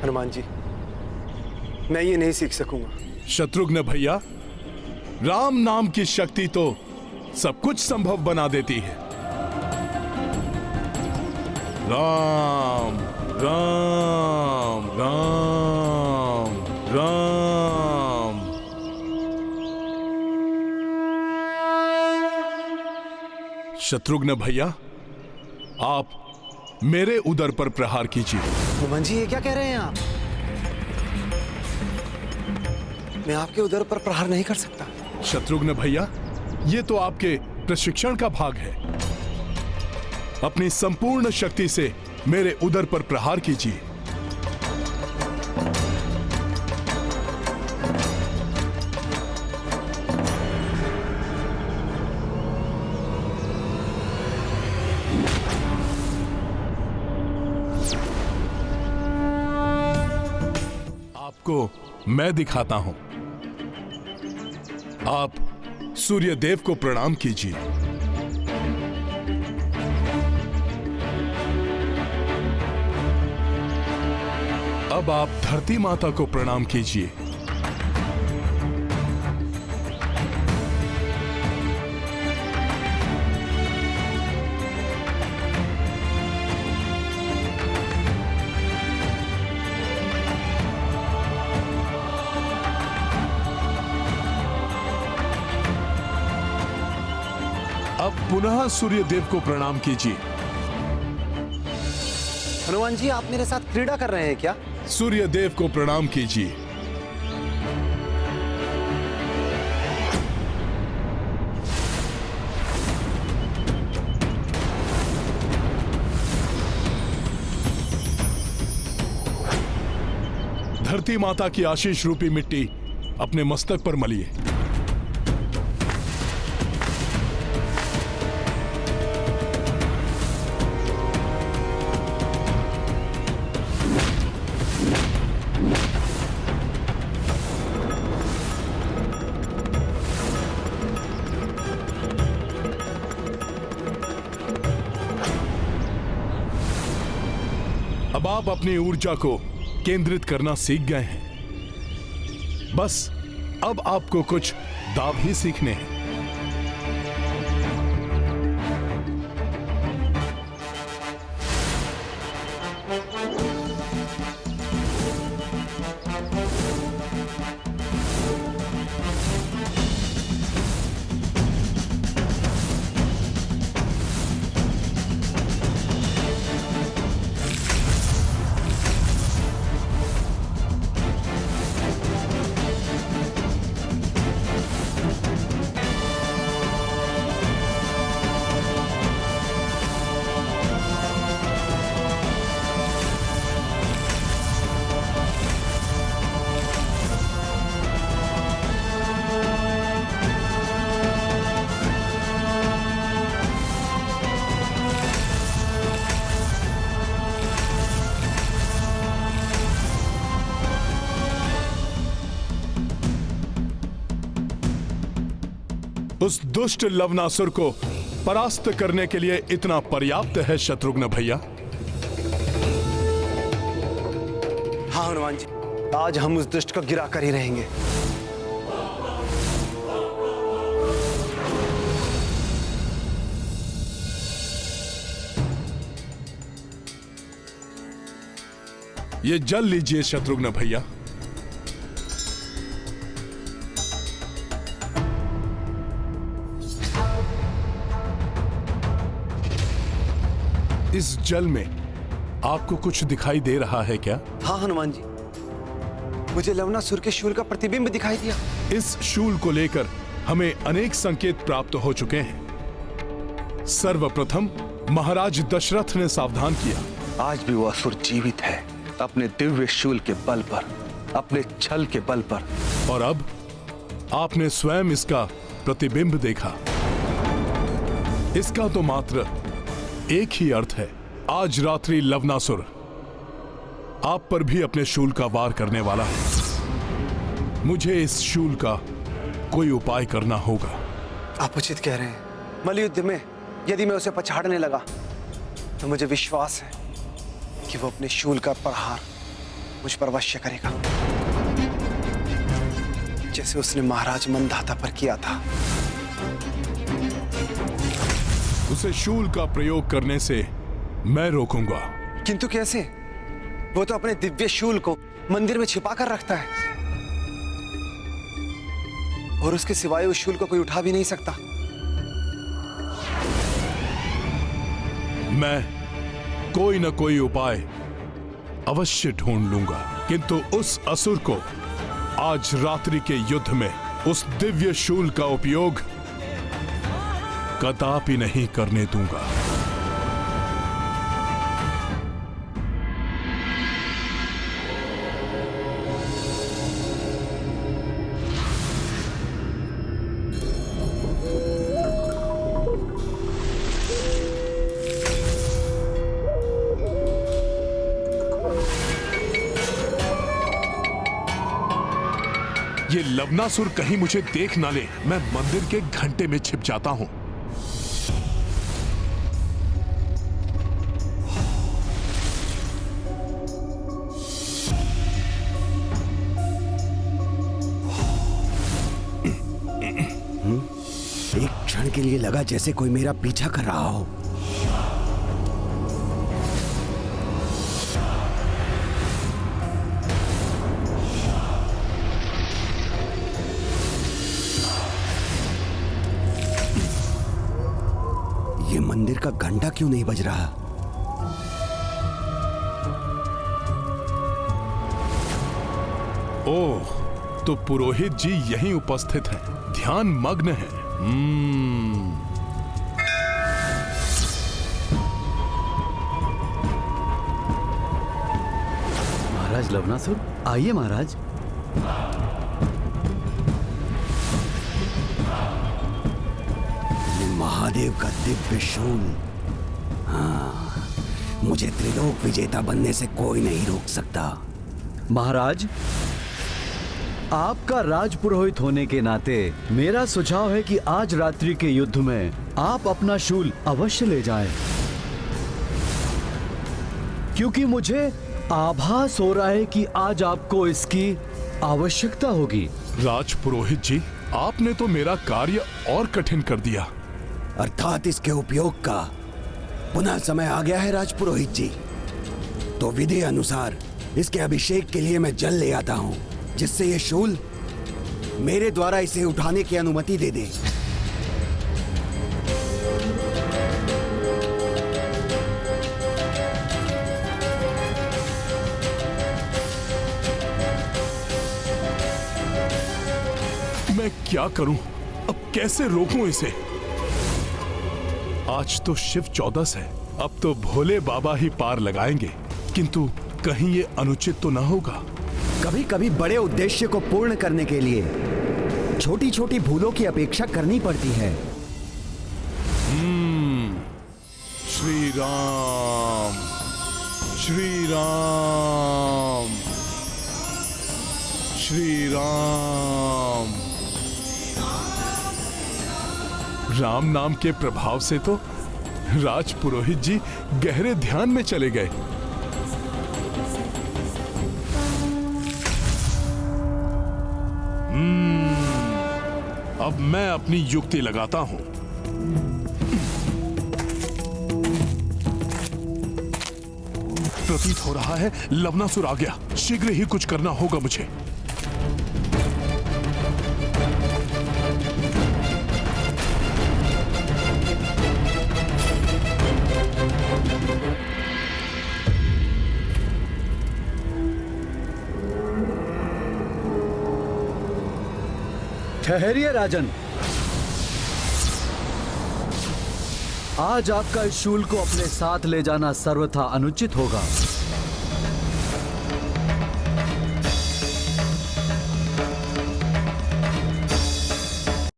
हनुमान जी, मैं ये नहीं सीख सकूंगा। शत्रुघ्न भैया, राम नाम की शक्ति तो सब कुछ संभव बना देती है। राम राम राम राम। शत्रुघ्न भैया, आप मेरे उदर पर प्रहार कीजिए। हनुमान जी, ये क्या कह रहे हैं आप? मैं आपके उदर पर प्रहार नहीं कर सकता। शत्रुघ्न भैया, ये तो आपके प्रशिक्षण का भाग है। अपनी संपूर्ण शक्ति से मेरे उदर पर प्रहार कीजिए। आपको मैं दिखाता हूं। आप सूर्य देव को प्रणाम कीजिए। अब आप धरती माता को प्रणाम कीजिए। अब पुनः सूर्य देव को प्रणाम कीजिए। हनुमान जी, आप मेरे साथ क्रीड़ा कर रहे हैं क्या? सूर्य देव को प्रणाम कीजिए। धरती माता की आशीष रूपी मिट्टी अपने मस्तक पर मलिए। अब आप अपनी ऊर्जा को केंद्रित करना सीख गए हैं। बस अब आपको कुछ दाव ही सीखने हैं। उस दुष्ट लवनासुर को परास्त करने के लिए इतना पर्याप्त है शत्रुघ्न भैया। हाँ हनुमान जी, आज हम उस दुष्ट को गिरा कर ही रहेंगे। ये जल लीजिए शत्रुघ्न भैया। इस जल में आपको कुछ दिखाई दे रहा है क्या? हाँ हनुमान जी, मुझे लवनासुर के शूल का प्रतिबिंब दिखाई दिया। इस शूल को लेकर हमें अनेक संकेत प्राप्त हो चुके हैं। सर्वप्रथम महाराज दशरथ ने सावधान किया। आज भी वो असुर जीवित है, अपने दिव्य शूल के बल पर, अपने छल के बल पर। और अब आपने स्वयं इसका प्रतिबिंब देखा। इसका तो मात्र एक ही अर्थ है। आज रात्रि लवनासुर आप पर भी अपने शूल का वार करने वाला है। मुझे इस शूल का कोई उपाय करना होगा। आप उचित कह रहे हैं। मलयुद्ध में यदि मैं उसे पछाड़ने लगा तो मुझे विश्वास है कि वो अपने शूल का प्रहार मुझ पर वश्य करेगा, जैसे उसने महाराज मंदाता पर किया था। उसे शूल का प्रयोग करने से मैं रोकूंगा। किंतु कैसे? वो तो अपने दिव्य शूल को मंदिर में छिपा कर रखता है, और उसके सिवाय उस शूल को कोई उठा भी नहीं सकता। मैं कोई न कोई उपाय अवश्य ढूंढ लूंगा, किंतु उस असुर को आज रात्रि के युद्ध में उस दिव्य शूल का उपयोग कदापि नहीं करने दूंगा। ये लवनासुर कहीं मुझे देख ना ले। मैं मंदिर के घंटे में छिप जाता हूं। एक क्षण के लिए लगा जैसे कोई मेरा पीछा कर रहा हो। ये मंदिर का घंटा क्यों नहीं बज रहा? ओह, तो पुरोहित जी यहीं उपस्थित हैं, ध्यान मग्न है। महाराज लवनासुर, आइए महाराज। ये महादेव का दिव्य शूल। हाँ, मुझे त्रिलोक विजेता बनने से कोई नहीं रोक सकता। महाराज, आपका राजपुरोहित होने के नाते मेरा सुझाव है कि आज रात्रि के युद्ध में आप अपना शूल अवश्य ले जाएं, क्योंकि मुझे आभास हो रहा है कि आज आपको इसकी आवश्यकता होगी। राजपुरोहित जी, आपने तो मेरा कार्य और कठिन कर दिया। अर्थात इसके उपयोग का पुनः समय आ गया है राजपुरोहित जी। तो विधि अनुसार इसके अभिषेक के लिए मैं जल ले आता हूँ, जिससे ये शूल मेरे द्वारा इसे उठाने की अनुमति दे दे। मैं क्या करूं? अब कैसे रोकूं इसे? आज तो शिव चौदस है, अब तो भोले बाबा ही पार लगाएंगे, किंतु कहीं ये अनुचित तो ना होगा। कभी कभी बड़े उद्देश्य को पूर्ण करने के लिए छोटी छोटी भूलों की अपेक्षा करनी पड़ती है। श्री राम, श्री राम, श्री राम। राम नाम के प्रभाव से तो राजपुरोहित जी गहरे ध्यान में चले गए। अब मैं अपनी युक्ति लगाता हूं। प्रतीत हो रहा है लवनासुर आ गया। शीघ्र ही कुछ करना होगा मुझे। ठहरिए राजन, आज आपका इस शूल को अपने साथ ले जाना सर्वथा अनुचित होगा।